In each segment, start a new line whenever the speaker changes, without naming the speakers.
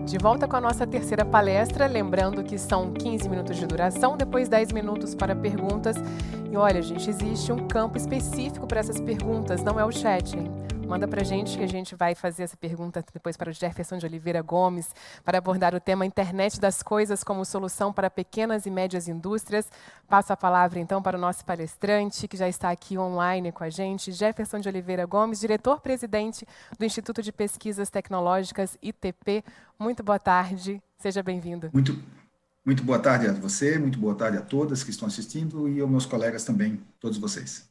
De volta com a nossa terceira palestra, lembrando que são 15 minutos de duração, depois 10 minutos para perguntas. E olha, gente, existe um campo específico para essas perguntas, não é o chat, hein? Manda pra gente que a gente vai fazer essa pergunta depois para o Jefferson de Oliveira Gomes, para abordar o tema Internet das Coisas como solução para pequenas e médias indústrias. Passo a palavra, então, para o nosso palestrante, que já está aqui online com a gente, Jefferson de Oliveira Gomes, diretor-presidente do Instituto de Pesquisas Tecnológicas, ITP. Muito boa tarde, seja bem-vindo.
Muito boa tarde a você, muito boa tarde a todas que estão assistindo e aos meus colegas também, todos vocês.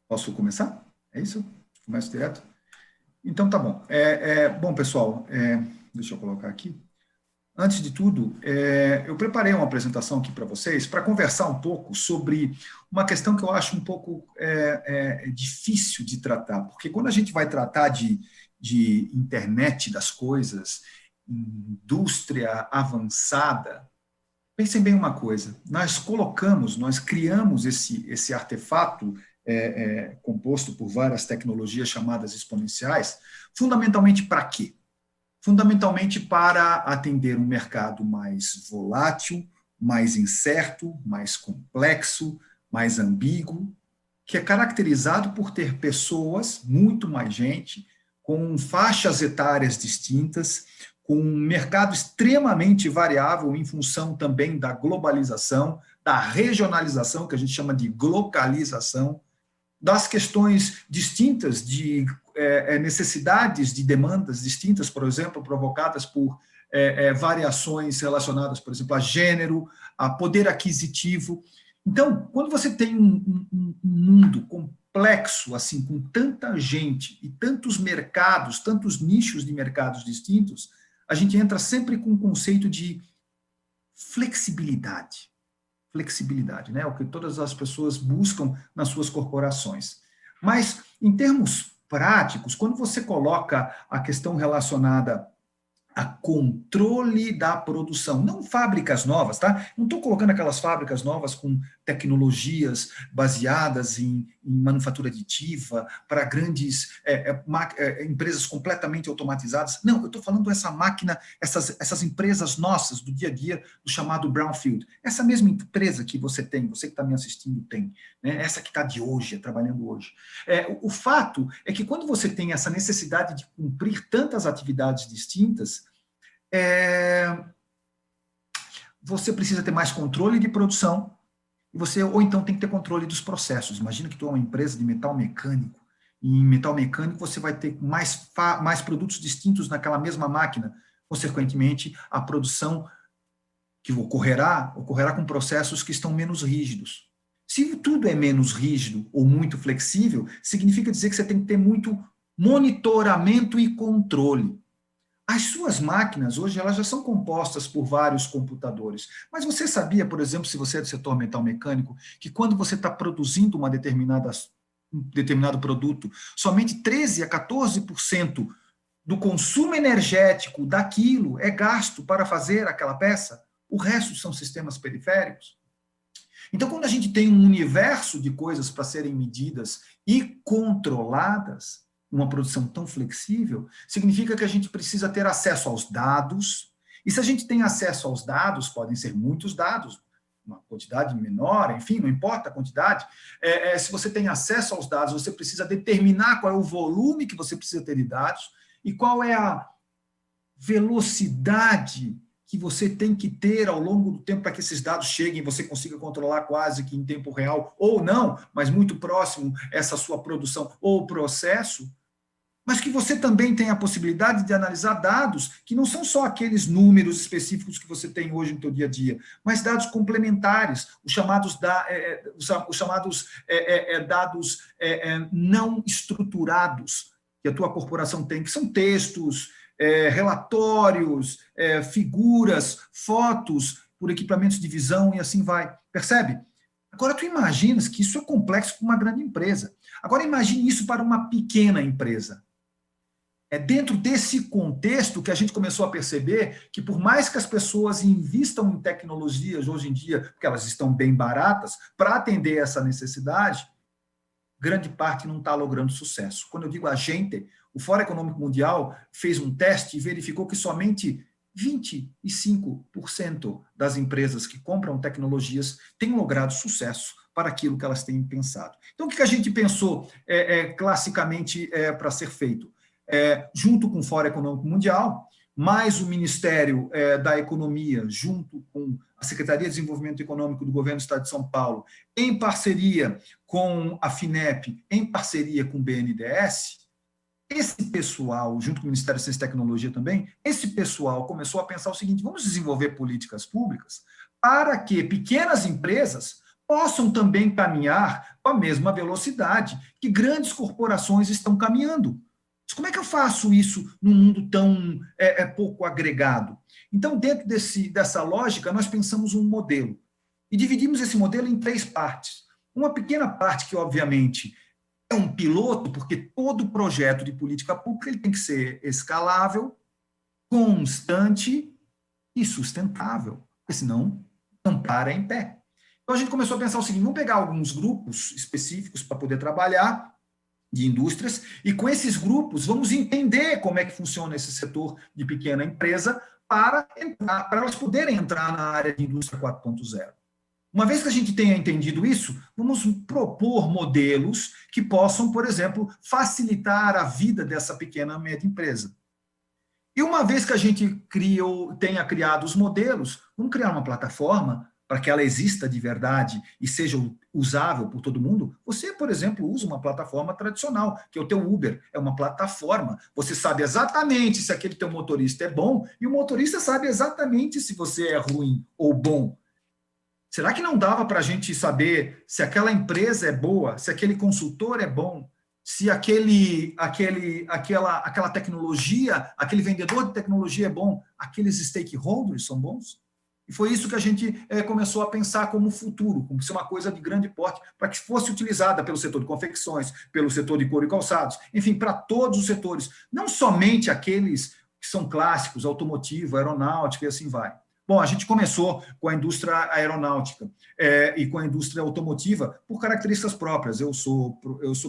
Posso começar? É isso? Começo direto? Então, tá bom. Bom, pessoal, deixa eu colocar aqui. Antes de tudo, eu preparei uma apresentação aqui para vocês para conversar um pouco sobre uma questão que eu acho um pouco difícil de tratar, porque quando a gente vai tratar de internet das coisas, indústria avançada, pensem bem uma coisa, nós criamos esse artefato composto por várias tecnologias chamadas exponenciais, fundamentalmente para quê? Fundamentalmente para atender um mercado mais volátil, mais incerto, mais complexo, mais ambíguo, que é caracterizado por ter pessoas, muito mais gente, com faixas etárias distintas, com um mercado extremamente variável em função também da globalização, da regionalização, que a gente chama de glocalização, das questões distintas de necessidades de demandas distintas, por exemplo, provocadas por variações relacionadas, por exemplo, a gênero, a poder aquisitivo. Então, quando você tem um mundo complexo, assim, com tanta gente e tantos mercados, tantos nichos de mercados distintos, a gente entra sempre com o conceito de flexibilidade. Flexibilidade, né? O que todas as pessoas buscam nas suas corporações. Mas, em termos práticos, quando você coloca a questão relacionada a controle da produção, não fábricas novas, tá? Não estou colocando aquelas fábricas novas com tecnologias baseadas em manufatura aditiva para grandes empresas completamente automatizadas. Não, eu estou falando essa máquina, essas empresas nossas do dia a dia, do chamado brownfield. Essa mesma empresa que você tem, você que está me assistindo tem, né? Essa que está de hoje, trabalhando hoje. O fato é que quando você tem essa necessidade de cumprir tantas atividades distintas, você precisa ter mais controle de produção, ou então tem que ter controle dos processos. Imagina que tu é uma empresa de metal mecânico, e em metal mecânico você vai ter mais produtos distintos naquela mesma máquina, consequentemente, a produção que ocorrerá com processos que estão menos rígidos. Se tudo é menos rígido ou muito flexível, significa dizer que você tem que ter muito monitoramento e controle. As suas máquinas, hoje, elas já são compostas por vários computadores. Mas você sabia, por exemplo, se você é do setor metal mecânico, que quando você está produzindo um determinado produto, somente 13% a 14% do consumo energético daquilo é gasto para fazer aquela peça? O resto são sistemas periféricos. Então, quando a gente tem um universo de coisas para serem medidas e controladas, uma produção tão flexível, significa que a gente precisa ter acesso aos dados, e se a gente tem acesso aos dados, podem ser muitos dados, uma quantidade menor, enfim, não importa a quantidade, se você tem acesso aos dados, você precisa determinar qual é o volume que você precisa ter de dados e qual é a velocidade que você tem que ter ao longo do tempo para que esses dados cheguem e você consiga controlar quase que em tempo real, ou não, mas muito próximo essa sua produção ou processo, mas que você também tem a possibilidade de analisar dados que não são só aqueles números específicos que você tem hoje no seu dia a dia, mas dados complementares, os chamados dados não estruturados que a tua corporação tem, que são textos, relatórios, figuras, fotos por equipamentos de visão e assim vai. Percebe? Agora, tu imaginas que isso é complexo para uma grande empresa. Agora, imagine isso para uma pequena empresa. É dentro desse contexto que a gente começou a perceber que, por mais que as pessoas invistam em tecnologias hoje em dia, porque elas estão bem baratas, para atender essa necessidade, grande parte não está logrando sucesso. Quando eu digo a gente, O Fórum Econômico Mundial fez um teste e verificou que somente 25% das empresas que compram tecnologias têm logrado sucesso para aquilo que elas têm pensado. Então, o que a gente pensou classicamente para ser feito? Junto com o Fórum Econômico Mundial, mais o Ministério da Economia, junto com a Secretaria de Desenvolvimento Econômico do Governo do Estado de São Paulo, em parceria com a FINEP, em parceria com o BNDES, esse pessoal, junto com o Ministério da Ciência e Tecnologia também, esse pessoal começou a pensar o seguinte: vamos desenvolver políticas públicas para que pequenas empresas possam também caminhar com a mesma velocidade que grandes corporações estão caminhando. Mas como é que eu faço isso num mundo tão pouco agregado? Então, dentro dessa lógica, nós pensamos um modelo e dividimos esse modelo em 3 partes. Uma pequena parte que, obviamente, é um piloto, porque todo projeto de política pública ele tem que ser escalável, constante e sustentável, porque senão não para em pé. Então, a gente começou a pensar o seguinte: vamos pegar alguns grupos específicos para poder trabalhar, de indústrias, e com esses grupos vamos entender como é que funciona esse setor de pequena empresa para elas poderem entrar na área de indústria 4.0. Uma vez que a gente tenha entendido isso, vamos propor modelos que possam, por exemplo, facilitar a vida dessa pequena e média empresa. E uma vez que a gente tenha criado os modelos, vamos criar uma plataforma para que ela exista de verdade e seja usável por todo mundo. Você, por exemplo, usa uma plataforma tradicional, que é o teu Uber, é uma plataforma. Você sabe exatamente se aquele teu motorista é bom e o motorista sabe exatamente se você é ruim ou bom. Será que não dava para a gente saber se aquela empresa é boa, se aquele consultor é bom, se aquela tecnologia, aquele vendedor de tecnologia é bom, aqueles stakeholders são bons? E foi isso que a gente começou a pensar como futuro, como ser uma coisa de grande porte, para que fosse utilizada pelo setor de confecções, pelo setor de couro e calçados, enfim, para todos os setores, não somente aqueles que são clássicos, automotivo, aeronáutica e assim vai. Bom, a gente começou com a indústria aeronáutica e com a indústria automotiva por características próprias. Eu sou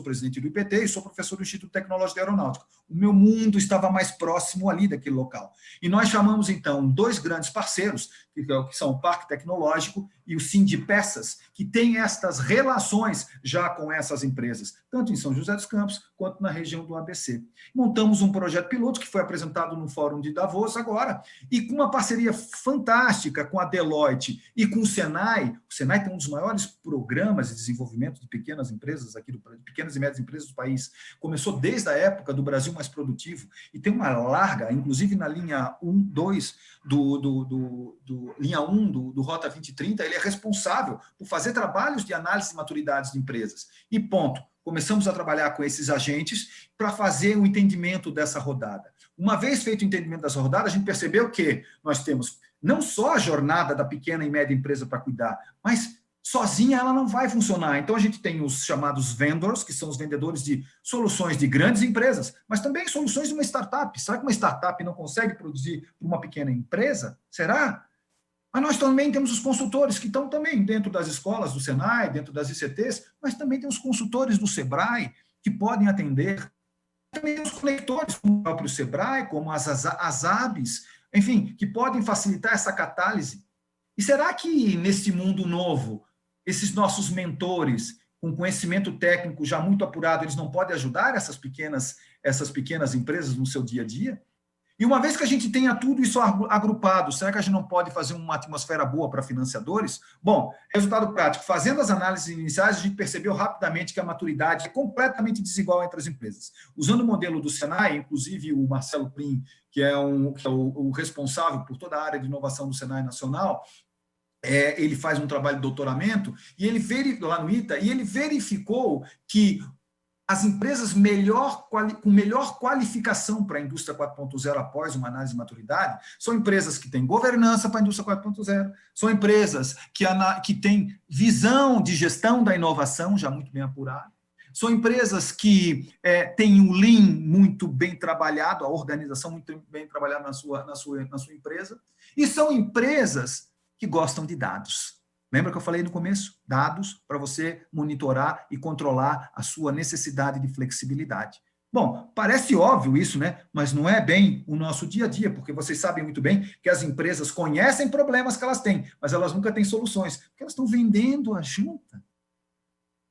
presidente do IPT e sou professor do Instituto Tecnológico de Aeronáutica. O meu mundo estava mais próximo ali daquele local. E nós chamamos, então, 2 grandes parceiros, que são o Parque Tecnológico e o Sindipeças, que têm estas relações já com essas empresas, tanto em São José dos Campos quanto na região do ABC. Montamos um projeto piloto que foi apresentado no Fórum de Davos agora, e com uma parceria fantástica com a Deloitte e com o Senai. O Senai tem um dos maiores programas de desenvolvimento de pequenas empresas aqui, de pequenas e médias empresas do país. Começou desde a época do Brasil Mais Produtivo e tem uma larga, inclusive na linha 1, 2 linha 1 do Rota 2030, ele é responsável por fazer trabalhos de análise de maturidades de empresas. E ponto. Começamos a trabalhar com esses agentes para fazer o entendimento dessa rodada. Uma vez feito o entendimento dessa rodada, a gente percebeu que nós temos não só a jornada da pequena e média empresa para cuidar, mas sozinha ela não vai funcionar. Então, a gente tem os chamados vendors, que são os vendedores de soluções de grandes empresas, mas também soluções de uma startup. Será que uma startup não consegue produzir para uma pequena empresa? Será? Mas nós também temos os consultores, que estão também dentro das escolas do Senai, dentro das ICTs, mas também tem os consultores do Sebrae, que podem atender. Também os conectores, como o próprio Sebrae, como as ABs, enfim, que podem facilitar essa catálise. E será que, nesse mundo novo, esses nossos mentores, com conhecimento técnico já muito apurado, eles não podem ajudar essas pequenas empresas no seu dia a dia? E uma vez que a gente tenha tudo isso agrupado, será que a gente não pode fazer uma atmosfera boa para financiadores? Bom, resultado prático, fazendo as análises iniciais, a gente percebeu rapidamente que a maturidade é completamente desigual entre as empresas. Usando o modelo do Senai, inclusive o Marcelo Prim, que é o responsável por toda a área de inovação do Senai Nacional, ele faz um trabalho de doutoramento, e ele lá no ITA, e ele verificou que as empresas com melhor qualificação para a indústria 4.0 após uma análise de maturidade são empresas que têm governança para a indústria 4.0, são empresas que têm visão de gestão da inovação já muito bem apurada, são empresas que têm o Lean muito bem trabalhado, a organização muito bem trabalhada na sua empresa, e são empresas que gostam de dados. Lembra que eu falei no começo? Dados para você monitorar e controlar a sua necessidade de flexibilidade. Bom, parece óbvio isso, né? Mas não é bem o nosso dia a dia, porque vocês sabem muito bem que as empresas conhecem problemas que elas têm, mas elas nunca têm soluções, porque elas estão vendendo a janta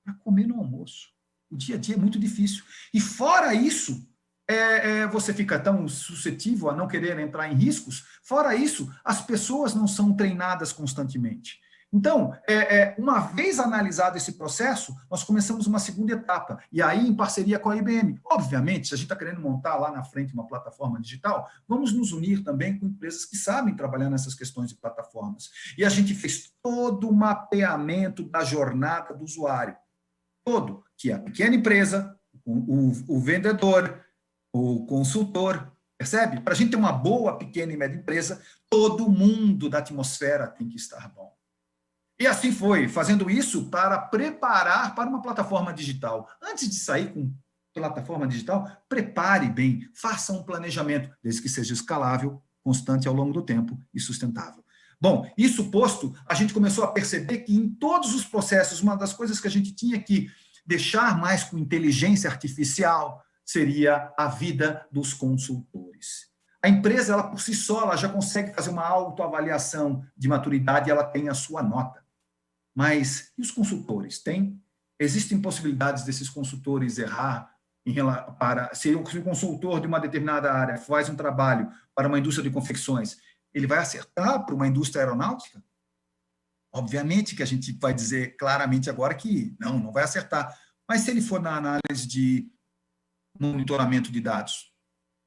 para comer no almoço. O dia a dia é muito difícil. E fora isso, você fica tão suscetível a não querer entrar em riscos. Fora isso, as pessoas não são treinadas constantemente. Então, uma vez analisado esse processo, nós começamos uma segunda etapa, e aí em parceria com a IBM. Obviamente, se a gente está querendo montar lá na frente uma plataforma digital, vamos nos unir também com empresas que sabem trabalhar nessas questões de plataformas. E a gente fez todo o mapeamento da jornada do usuário. Todo, que é a pequena empresa, o vendedor, o consultor, percebe? Para a gente ter uma boa pequena e média empresa, todo mundo da atmosfera tem que estar bom. E assim foi, fazendo isso para preparar para uma plataforma digital. Antes de sair com plataforma digital, prepare bem, faça um planejamento, desde que seja escalável, constante ao longo do tempo e sustentável. Bom, isso posto, a gente começou a perceber que em todos os processos, uma das coisas que a gente tinha que deixar mais com inteligência artificial seria a vida dos consultores. A empresa, ela por si só, ela já consegue fazer uma autoavaliação de maturidade e ela tem a sua nota. Mas e os consultores? Existem possibilidades desses consultores errar se um consultor de uma determinada área faz um trabalho para uma indústria de confecções, ele vai acertar para uma indústria aeronáutica? Obviamente que a gente vai dizer claramente agora que não vai acertar. Mas se ele for na análise de monitoramento de dados,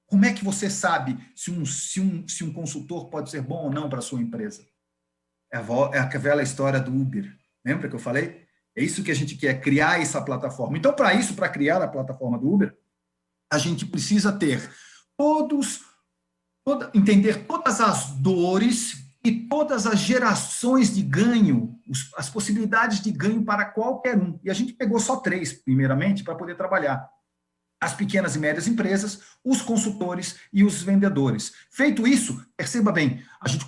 como é que você sabe se um consultor pode ser bom ou não para a sua empresa? É a velha história do Uber. Lembra que eu falei? É isso que a gente quer, criar essa plataforma. Então, para isso, para criar a plataforma do Uber, a gente precisa ter entender todas as dores e todas as gerações de ganho, as possibilidades de ganho para qualquer um. E a gente pegou só 3, primeiramente, para poder trabalhar. As pequenas e médias empresas, os consultores e os vendedores. Feito isso, perceba bem, a gente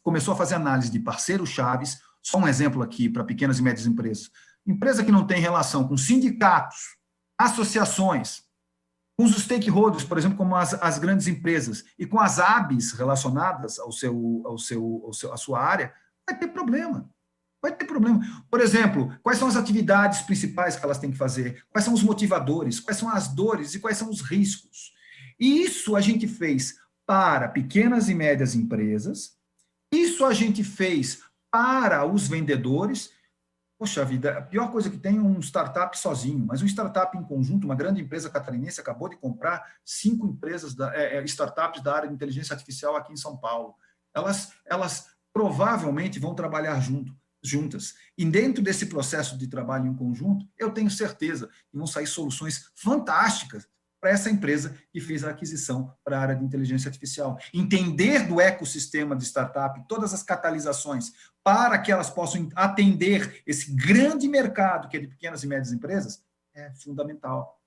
começou a fazer análise de parceiros chaves, só um exemplo aqui para pequenas e médias empresas. Empresa que não tem relação com sindicatos, associações, com os stakeholders, por exemplo, como as grandes empresas, e com as ABs relacionadas à sua área, vai ter problema. Vai ter problema. Por exemplo, quais são as atividades principais que elas têm que fazer? Quais são os motivadores? Quais são as dores e quais são os riscos? E isso a gente fez para pequenas e médias empresas, isso a gente fez para os vendedores. Poxa vida, a pior coisa que tem é um startup sozinho, mas um startup em conjunto, uma grande empresa catarinense acabou de comprar 5 empresas, startups da área de inteligência artificial aqui em São Paulo. Elas provavelmente vão trabalhar juntas. E dentro desse processo de trabalho em conjunto, eu tenho certeza que vão sair soluções fantásticas para essa empresa que fez a aquisição para a área de inteligência artificial. Entender do ecossistema de startup, todas as catalisações, para que elas possam atender esse grande mercado que é de pequenas e médias empresas, é fundamental.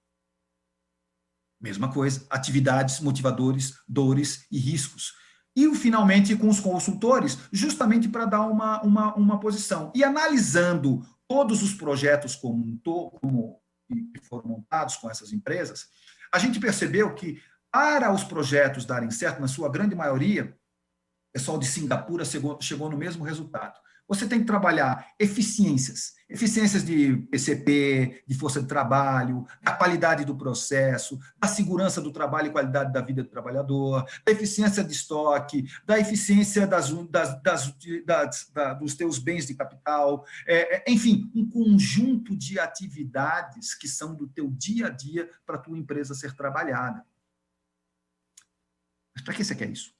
Mesma coisa, atividades, motivadores, dores e riscos. E, finalmente, com os consultores, justamente para dar uma posição. E analisando todos os projetos que foram montados com essas empresas, a gente percebeu que, para os projetos darem certo, na sua grande maioria, o pessoal de Singapura chegou no mesmo resultado. Você tem que trabalhar eficiências de PCP, de força de trabalho, da qualidade do processo, da segurança do trabalho e qualidade da vida do trabalhador, da eficiência de estoque, da eficiência dos teus bens de capital, enfim, um conjunto de atividades que são do teu dia a dia para a tua empresa ser trabalhada. Mas para que você quer isso?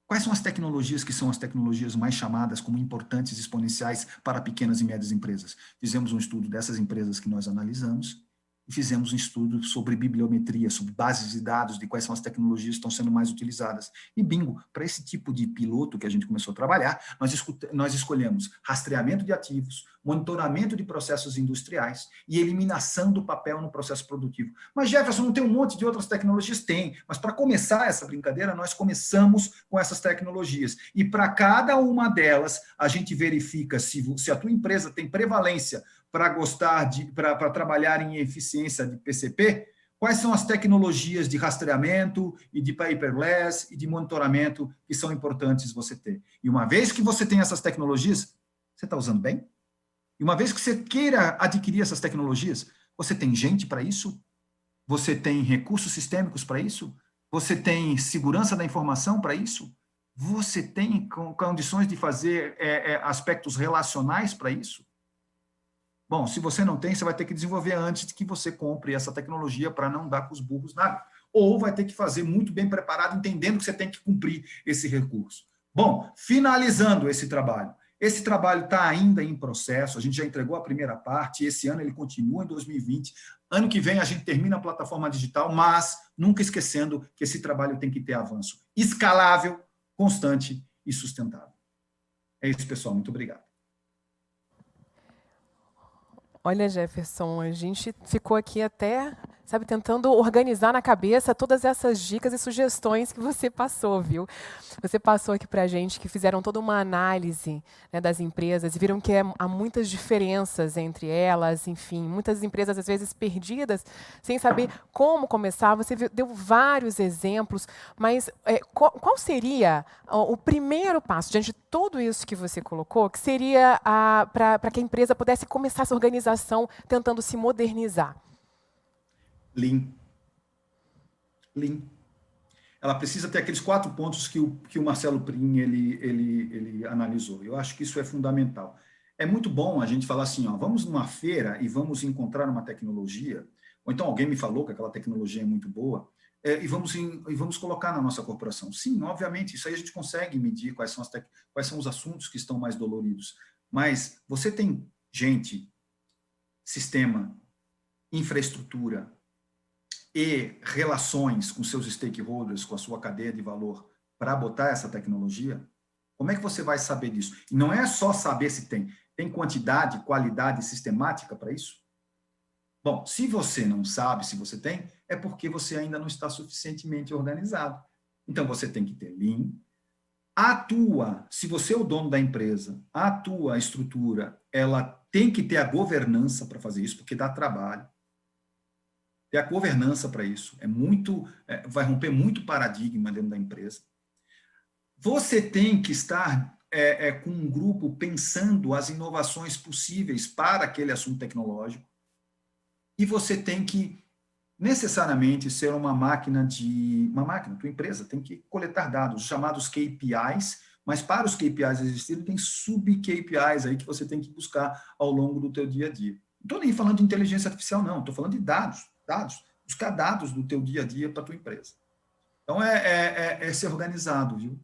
Quais são as tecnologias que são as tecnologias mais chamadas como importantes e exponenciais para pequenas e médias empresas? Fizemos um estudo dessas empresas que nós analisamos e fizemos um estudo sobre bibliometria, sobre bases de dados, de quais são as tecnologias que estão sendo mais utilizadas. E bingo, para esse tipo de piloto que a gente começou a trabalhar, nós escolhemos rastreamento de ativos, monitoramento de processos industriais e eliminação do papel no processo produtivo. Mas, Jefferson, não tem um monte de outras tecnologias? Tem, mas para começar essa brincadeira, nós começamos com essas tecnologias. E para cada uma delas, a gente verifica se a tua empresa tem prevalência para trabalhar em eficiência de PCP, Quais são as tecnologias de rastreamento e de paperless e de monitoramento que são importantes você ter? E uma vez que você tem essas tecnologias, você está usando bem? E uma vez que você queira adquirir essas tecnologias, você tem gente para isso? Você tem recursos sistêmicos para isso? Você tem segurança da informação para isso? Você tem condições de fazer aspectos relacionais para isso? Bom, se você não tem, você vai ter que desenvolver antes de que você compre essa tecnologia para não dar com os burros na água. Ou vai ter que fazer muito bem preparado, entendendo que você tem que cumprir esse recurso. Bom, finalizando esse trabalho. Esse trabalho está ainda em processo, a gente já entregou a primeira parte, esse ano ele continua em 2020. Ano que vem a gente termina a plataforma digital, mas nunca esquecendo que esse trabalho tem que ter avanço escalável, constante e sustentável. É isso, pessoal. Muito obrigado.
Olha, Jefferson, a gente ficou aqui até, sabe, tentando organizar na cabeça todas essas dicas e sugestões que você passou, viu? Você passou aqui para a gente que fizeram toda uma análise, né, das empresas e viram que há muitas diferenças entre elas, enfim, muitas empresas às vezes perdidas, sem saber como começar. Você deu vários exemplos, mas qual seria o primeiro passo, diante de tudo isso que você colocou, que seria para que a empresa pudesse começar essa organização tentando se modernizar?
Lean. Ela precisa ter aqueles 4 pontos que o Marcelo Prin ele analisou. Eu acho que isso é fundamental. É muito bom a gente falar assim, ó, vamos numa feira e vamos encontrar uma tecnologia, ou então alguém me falou que aquela tecnologia é muito boa, e vamos colocar na nossa corporação. Sim, obviamente, isso aí a gente consegue medir quais são os assuntos que estão mais doloridos. Mas você tem gente, sistema, infraestrutura, e relações com seus stakeholders, com a sua cadeia de valor, para botar essa tecnologia, como é que você vai saber disso? E não é só saber se tem quantidade, qualidade sistemática para isso? Bom, se você não sabe se você tem, é porque você ainda não está suficientemente organizado. Então, você tem que ter Lean, se você é o dono da empresa, a tua estrutura, ela tem que ter a governança para fazer isso, porque dá trabalho. Ter a governança para isso. Vai romper muito paradigma dentro da empresa. Você tem que estar com um grupo pensando as inovações possíveis para aquele assunto tecnológico. E você tem que, necessariamente, ser uma máquina, tua empresa tem que coletar dados, chamados KPIs, mas para os KPIs existirem, tem sub-KPIs aí que você tem que buscar ao longo do teu dia a dia. Não estou nem falando de inteligência artificial, não. Estou falando de dados, buscar dados do teu dia a dia para a tua empresa. Então, é ser organizado, viu?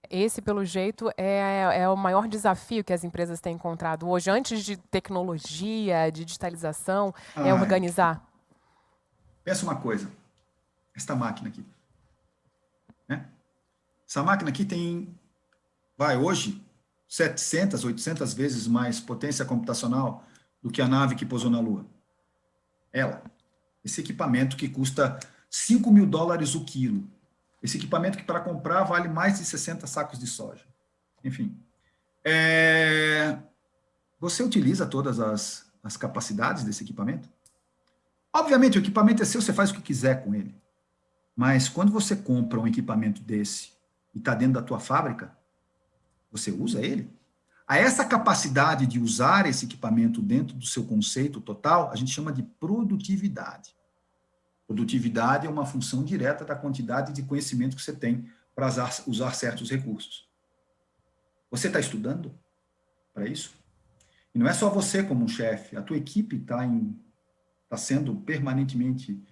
Esse, pelo jeito, é o maior desafio que as empresas têm encontrado hoje, antes de tecnologia, de digitalização, é organizar.
Pensa uma coisa, esta máquina aqui, né? Essa máquina aqui hoje, 700, 800 vezes mais potência computacional do que a nave que pousou na Lua. Esse equipamento que custa $5.000 o quilo. Esse equipamento que, para comprar, vale mais de 60 sacos de soja. Enfim. Você utiliza todas as capacidades desse equipamento? Obviamente, o equipamento é seu, você faz o que quiser com ele. Mas quando você compra um equipamento desse e está dentro da tua fábrica, você usa ele? A essa capacidade de usar esse equipamento dentro do seu conceito total, a gente chama de produtividade. Produtividade é uma função direta da quantidade de conhecimento que você tem para usar certos recursos. Você está estudando para isso? E não é só você como um chefe, a tua equipe está sendo permanentemente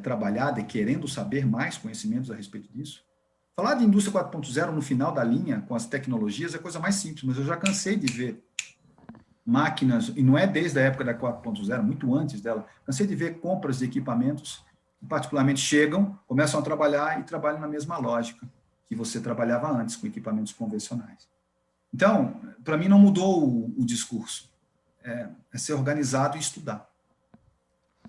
trabalhada e querendo saber mais conhecimentos a respeito disso. Falar de indústria 4.0 no final da linha, com as tecnologias, é a coisa mais simples, mas eu já cansei de ver máquinas, e não é desde a época da 4.0, muito antes dela, cansei de ver compras de equipamentos que particularmente chegam, começam a trabalhar e trabalham na mesma lógica que você trabalhava antes, com equipamentos convencionais. Então, para mim não mudou o discurso, é ser organizado e estudar.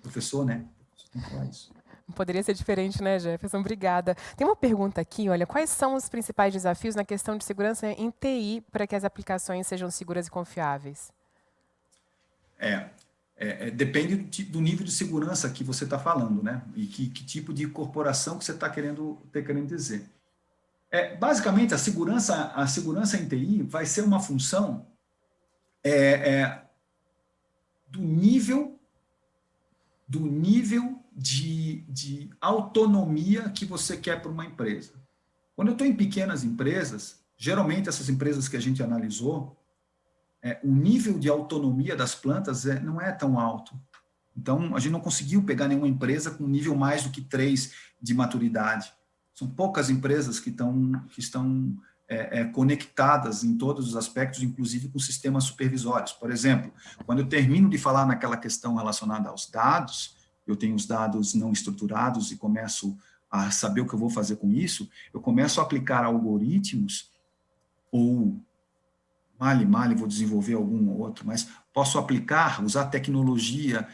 Professor, né? Tem que falar isso.
Não poderia ser diferente, né, Jefferson? Obrigada. Tem uma pergunta aqui, olha, quais são os principais desafios na questão de segurança em TI para que as aplicações sejam seguras e confiáveis?
depende do nível de segurança que você está falando, né? E que tipo de corporação que você está querendo dizer. Basicamente, a segurança em TI vai ser uma função do nível de autonomia que você quer para uma empresa. Quando eu estou em pequenas empresas, geralmente essas empresas que a gente analisou, o nível de autonomia das plantas não é tão alto. Então, a gente não conseguiu pegar nenhuma empresa com nível mais do que 3 de maturidade. São poucas empresas que estão conectadas em todos os aspectos, inclusive com sistemas supervisórios. Por exemplo, quando eu termino de falar naquela questão relacionada aos dados, eu tenho os dados não estruturados e começo a saber o que eu vou fazer com isso, eu começo a aplicar algoritmos, ou male, vou desenvolver algum ou outro, mas posso usar tecnologia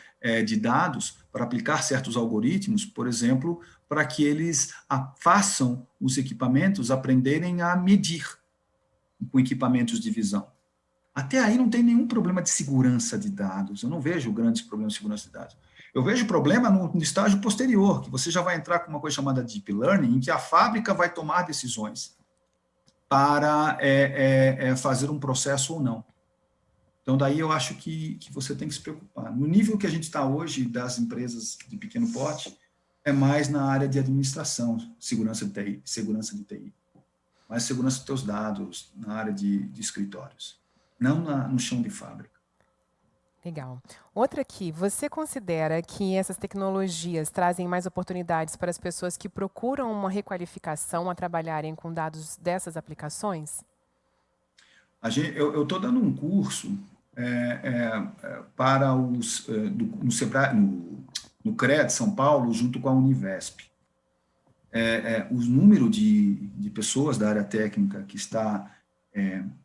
de dados para aplicar certos algoritmos, por exemplo, para que eles façam os equipamentos aprenderem a medir com equipamentos de visão. Até aí não tem nenhum problema de segurança de dados, eu não vejo grandes problemas de segurança de dados. Eu vejo problema no estágio posterior, que você já vai entrar com uma coisa chamada Deep Learning, em que a fábrica vai tomar decisões para fazer um processo ou não. Então, daí eu acho que você tem que se preocupar. No nível que a gente está hoje das empresas de pequeno porte, é mais na área de administração, segurança de TI. Mais segurança dos teus dados, na área de escritórios, não no chão de fábrica.
Legal. Outra aqui, você considera que essas tecnologias trazem mais oportunidades para as pessoas que procuram uma requalificação a trabalharem com dados dessas aplicações?
Eu estou dando um curso para no CREA de São Paulo, junto com a Univesp. O número de pessoas da área técnica que está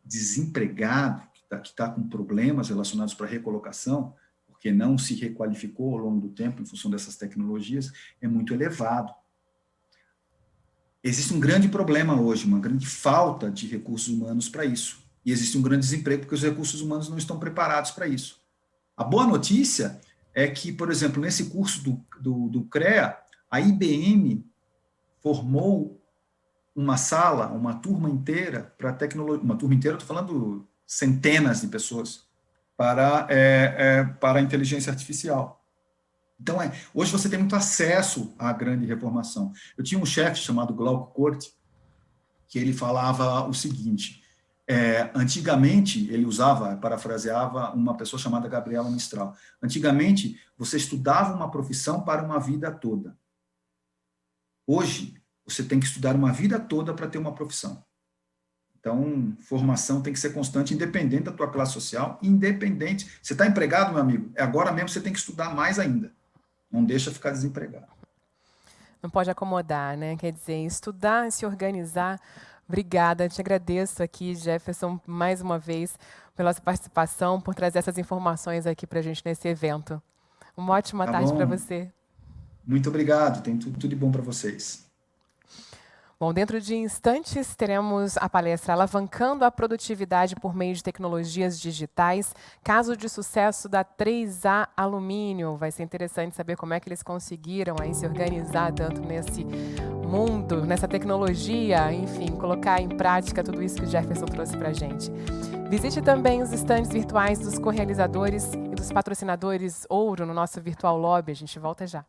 desempregado, que está com problemas relacionados para recolocação, porque não se requalificou ao longo do tempo em função dessas tecnologias, é muito elevado. Existe um grande problema hoje, uma grande falta de recursos humanos para isso. E existe um grande desemprego porque os recursos humanos não estão preparados para isso. A boa notícia é que, por exemplo, nesse curso do CREA, a IBM formou uma turma inteira para tecnologia, uma turma inteira, estou falando centenas de pessoas, para a inteligência artificial. Então, hoje você tem muito acesso à grande reformação. Eu tinha um chefe chamado Glauco Corte, que ele falava o seguinte, antigamente, ele parafraseava uma pessoa chamada Gabriela Mistral. Antigamente, você estudava uma profissão para uma vida toda. Hoje, você tem que estudar uma vida toda para ter uma profissão. Então, formação tem que ser constante, independente da tua classe social, independente. Você está empregado, meu amigo? Agora mesmo você tem que estudar mais ainda. Não deixa ficar desempregado.
Não pode acomodar, né? Quer dizer, estudar, se organizar. Obrigada, te agradeço aqui, Jefferson, mais uma vez, pela sua participação, por trazer essas informações aqui para a gente nesse evento. Uma ótima tarde para você.
Muito obrigado, tem tudo de bom para vocês.
Bom, dentro de instantes teremos a palestra Alavancando a Produtividade por Meio de Tecnologias Digitais, caso de sucesso da 3A Alumínio. Vai ser interessante saber como é que eles conseguiram aí se organizar tanto nesse mundo, nessa tecnologia, enfim, colocar em prática tudo isso que o Jefferson trouxe para a gente. Visite também os estandes virtuais dos co-realizadores e dos patrocinadores Ouro no nosso Virtual Lobby. A gente volta já.